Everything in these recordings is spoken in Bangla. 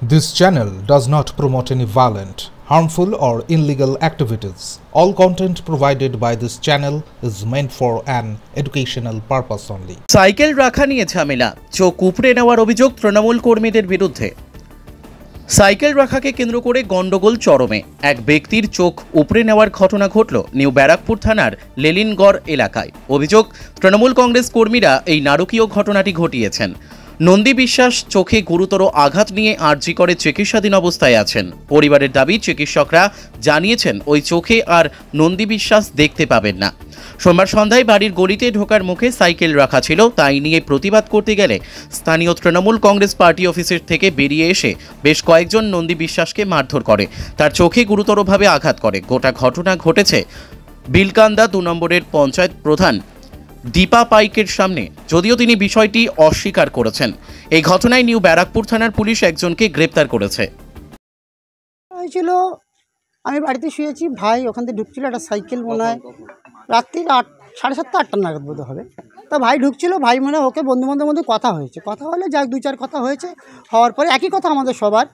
This channel does not promote any violent, harmful or illegal activities. All content provided by this channel is meant for an educational purpose only. Cycle রাখা নিয়ে ঝামেলা, চোখ উপড়ে নেওয়ার অভিযোগ তৃণমূল কর্মীদের বিরুদ্ধে। সাইকেল রাখাকে কেন্দ্র করে গন্ডগোল চরমে। এক ব্যক্তির চোখ উপড়ে নেওয়ার ঘটনা ঘটল নিউ ব্যারাকপুর থানার লেলিনগড় এলাকায়। অভিযোগ, তৃণমূল কংগ্রেস কর্মীরা এই নারকীয় ঘটনাটি ঘটিয়েছেন। নন্দী বিশ্বাস চোখে গুরুতর আঘাত নিয়ে আরজি করে চিকিৎসাধীন অবস্থায় আছেন। পরিবারের দাবি, চিকিৎসকরা জানিয়েছেন ওই চোখে আর নন্দী বিশ্বাস দেখতে পাবেন না। সোমবার সন্ধ্যায় বাড়ির গলিতে ঢোকার মুখে সাইকেল রাখা ছিল, তাই নিয়ে প্রতিবাদ করতে গেলে স্থানীয় তৃণমূল কংগ্রেস পার্টি অফিসের থেকে বেরিয়ে এসে বেশ কয়েকজন নন্দী বিশ্বাসকে মারধর করে, তার চোখে গুরুতরভাবে আঘাত করে। গোটা ঘটনা ঘটেছে বিলকান্দা 2 নম্বরের পঞ্চায়েত প্রধান দীপা পাইকের সামনে, যদিও তিনি বিষয়টি অস্বীকার করেছেন। এই ঘটনায় নিউ ব্যারাকপুর থানার পুলিশ একজনকে গ্রেপ্তার করেছে। হয়েছিল, আমি বাড়িতে শুয়েছি, ভাই ওখান থেকে ঢুকছিল, একটা সাইকেল মনে হয় রাত্রি 7:30 8টা নাগাদ বোধ হবে। তা ভাই ঢুকছিল, ভাই মনে ওকে বন্ধুবান্ধবের মধ্যে কথা হয়েছে, কথা হলে যাক 2-4 কথা হয়েছে, হওয়ার পরে একই কথা আমাদের সবার।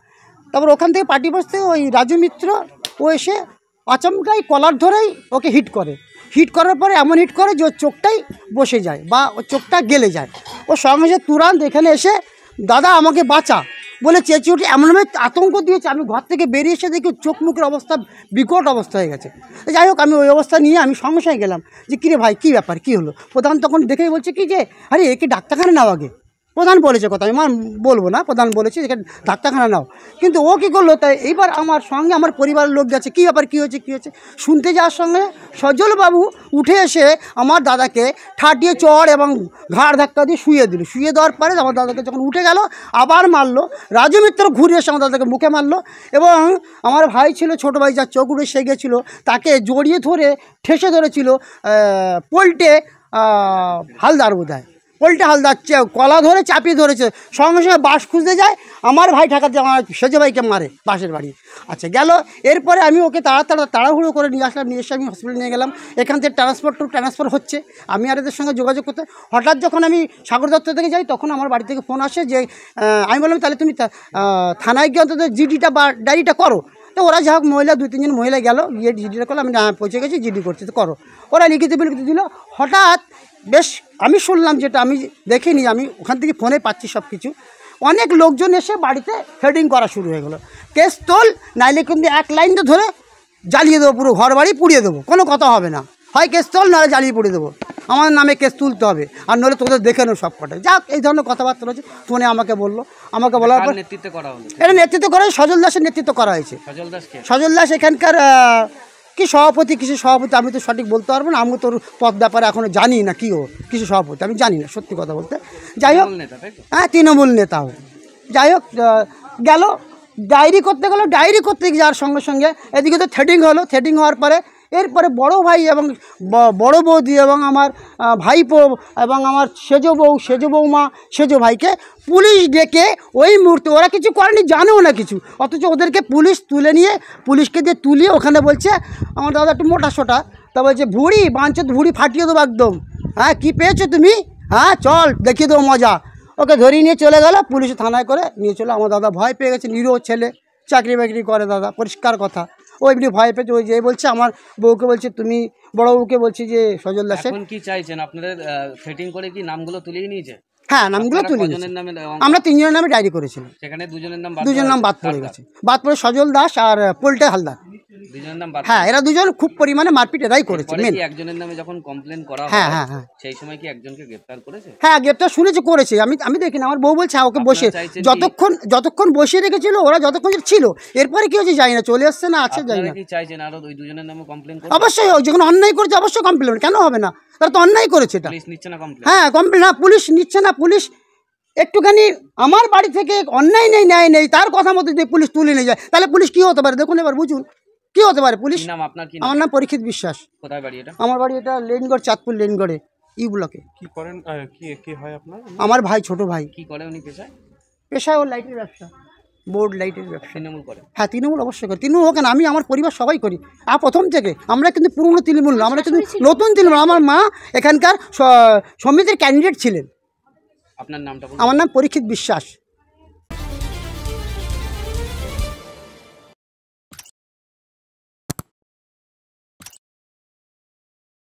তারপর ওখান থেকে পার্টি বসতে ওই রাজু মিত্র ও এসে আচমকাই কলার ধরেই ওকে হিট করার পরে এমন হিট করে যে ওর চোখটাই বসে যায় বা ওর চোখটা গেলে যায়। ও সঙ্গে সঙ্গে তুরান্ত এখানে এসে দাদা আমাকে বাঁচা বলে চেঁচিয়ে উঠে এমনভাবে আতঙ্ক দিয়েছে, আমি ঘর থেকে বেরিয়ে এসে দেখি চোখ মুখের অবস্থা বিকট অবস্থা হয়ে গেছে। যাই হোক, আমি ওই অবস্থা নিয়ে আমি সঙ্গে সঙ্গে গেলাম যে কিরে ভাই কী ব্যাপার, কী হলো। প্রধান তখন দেখেই বলছে কি যে আরে একে ডাক্তারখানা নাও আগে। প্রধান বলেছে কথা, আমি বলবো না, প্রধান বলেছে এখানে ডাক্তারখানা নাও। কিন্তু ও কী করলো, তাই এইবার আমার সঙ্গে আমার পরিবারের লোক গেছে, কী ব্যাপার কী হয়েছে শুনতে যাওয়ার সঙ্গে সজলবাবু উঠে এসে আমার দাদাকে ঠাটিয়ে চড় এবং ঘাড় ধাক্কা দিয়ে শুয়ে দিল। শুয়ে দেওয়ার পরে আমার দাদাকে যখন উঠে গেল আবার মারলো। রাজু মিত্র ঘুরে এসে আমার দাদাকে মুখে মারলো এবং আমার ভাই ছিল, ছোটো ভাই, যার চোখ উঠে সে গেছিলো, তাকে জড়িয়ে ধরে ঠেসে ধরেছিল পোল্টে হালদার বোধহয়, পোল্টে হালদার কলা ধরে চাপিয়ে ধরেছে। সঙ্গে সঙ্গে বাস খুঁজতে যায়, আমার ভাই ঠেকাতে আমার সেজে ভাইকে মারে বাসের বাড়ি। আচ্ছা গেল, এরপরে আমি ওকে তাড়াহুড়ো করে নিয়ে আসলাম, নিয়ে এসে আমি হসপিটালে নিয়ে গেলাম। এখান থেকে ট্রান্সফার হচ্ছে, আমি আর এদের সঙ্গে যোগাযোগ করতে হঠাৎ যখন আমি সাগর দত্ত থেকে যাই তখন আমার বাড়ি থেকে ফোন আসে যে আমি বললাম তাহলে তুমি থানায় গিয়ে অন্তত জিডিটা বা ডায়েরিটা করো। তো ওরা যা হোক মহিলা 2-3 জন মহিলা গেল, গিয়ে জিডিটা করলো। আমি পৌঁছে গেছি, জিডি করছি, তো করো। ওরা লিখিত দিল। হঠাৎ বেশ আমি শুনলাম, যেটা আমি দেখিনি, আমি ওখান থেকে ফোনে পাচ্ছি সব কিছু, অনেক লোকজন এসে বাড়িতে হেডিং করা শুরু হয়ে গেলো, কেস তোল নাইলে কিন্তু 1 লাইন তো ধরে জ্বালিয়ে দেবো, পুরো ঘর বাড়ি পুড়িয়ে দেবো, কোনো কথা হবে না, হয় কেস তোল নাহলে জ্বালিয়ে পুড়িয়ে দেবো, আমার নামে কেস তুলতে হবে, আর নইলে তোদের দেখে নেব সব কটাই। যাক, এই ধরনের কথাবার্তা রয়েছে ফোনে আমাকে বলার পর এটা নেতৃত্ব করা সজল দাসের নেতৃত্ব করা হয়েছে। সজল দাস এখানকার কি সভাপতি, কিছু সভাপতি আমি তো সঠিক বলতে পারবো না, আমি তোর পদ ব্যাপারে এখনও জানি না কি ও কিছু সভাপতি, আমি জানি না সত্যি কথা বলতে। যাই হোক, হ্যাঁ তৃণমূল নেতা হোক। যাই হোক, গেল ডায়েরি করতে যাওয়ার সঙ্গে সঙ্গে এদিকে তো থ্রেডিং হওয়ার পরে এরপরে বড় ভাই এবং বড় বৌদি এবং আমার ভাইপো এবং আমার সেজো বৌমা সেজো ভাইকে পুলিশ ডেকে ওই মুহূর্তে, ওরা কিছু করেনি, জানেও না কিছু, অথচ ওদেরকে পুলিশ পুলিশকে দিয়ে তুলিয়ে ওখানে বলছে আমার দাদা একটু মোটা সোটা, তা বলছে ভুঁড়ি ফাটিয়ে দেবো একদম। হ্যাঁ কী পেয়েছো তুমি, হ্যাঁ চল দেখিয়ে দেবো মজা। ওকে ধরিয়ে নিয়ে চলে গেল, পুলিশ থানায় করে নিয়ে চলে। আমার দাদা ভয় পেয়ে গেছে, নিরীহ ছেলে, চাকরি বাকরি করে দাদা, পরিষ্কার কথা। ও এমনি ভয় পেয়েছে, ওই যে বলছে আমার বউকে বলছে, তুমি বড় বউকে বলছি যে সজল দাসের। এখন কি চাইছেন আপনাদের সেটিং করে কি নামগুলো তুলিয়ে নিয়েছে? হ্যাঁ নামগুলো তুলে আমরা 3 জনের নামে ডায়েরি করেছিলাম, সেখানে 2 জনের নাম বাদ পড়ে গেছে, বাদ পড়ে সজল দাস আর পোল্টে হালদার। হ্যাঁ এরা 2 জন খুব পরিমাণে মারপিট এরাই করেছে। একজনের নামে যখন কমপ্লেন করা হয়, হ্যাঁ সেই সময় কি একজনকে গ্রেফতার করেছে? হ্যাঁ গ্রেফতার শুনেছি, করেছে, আমি দেখি না। আমার বউ বলছে ওকে বসে যতক্ষণ বসিয়ে রেখেছিল ওরা, যতক্ষণ ছিল, এরপরে কি হয়েছে জানি না, চলে আসছে না আছে জানি না। কি চাইছেন আরো ওই 2 জনের নামে কমপ্লেন করতে? অবশ্যই, যখন অন্যায় করেছে অবশ্যই কমপ্লেন, কেন হবে না, তারা তো অন্যায় করেছে। এটা পুলিশ নিচ্ছে না কমপ্লেন? হ্যাঁ কমপ্লেন, না পুলিশ নিচ্ছে না। পুলিশ একটুখানি আমার বাড়ি থেকে অন্যায় ন্যায় নেই তার কথা মতো যদি পুলিশ তুলে নিয়ে যায়, তাহলে পুলিশ কী হতে পারে দেখুন, এবার বুঝুন কি হতে পারে পুলিশ। আমার নাম পরীক্ষিত বিশ্বাস। কোথায় বাড়ি এটা? আমার বাড়ি এটা লেনগড়, চাঁদপুর লেনগড়ে, ই ব্লকে। কি করেন, কি হয় আপনার? আমার ভাই, ছোট ভাই। কি করে উনি পেশায়? ও লাইটের ব্যবসা, বোর্ড লাইটের ব্যবসা। তৃণমূল করে? হ্যাঁ তৃণমূল অবশ্যই করে। তৃণমূল হোক না, আমি আমার পরিবার সবাই করি, আর প্রথম থেকে। আমরা কিন্তু পুরনো তৃণমূল, আমরা কিন্তু নতুন তৃণমূল। আমার মা এখানকার সমিতির ক্যান্ডিডেট ছিলেন। আপনার নামটা? আমার নাম পরীক্ষিত বিশ্বাস।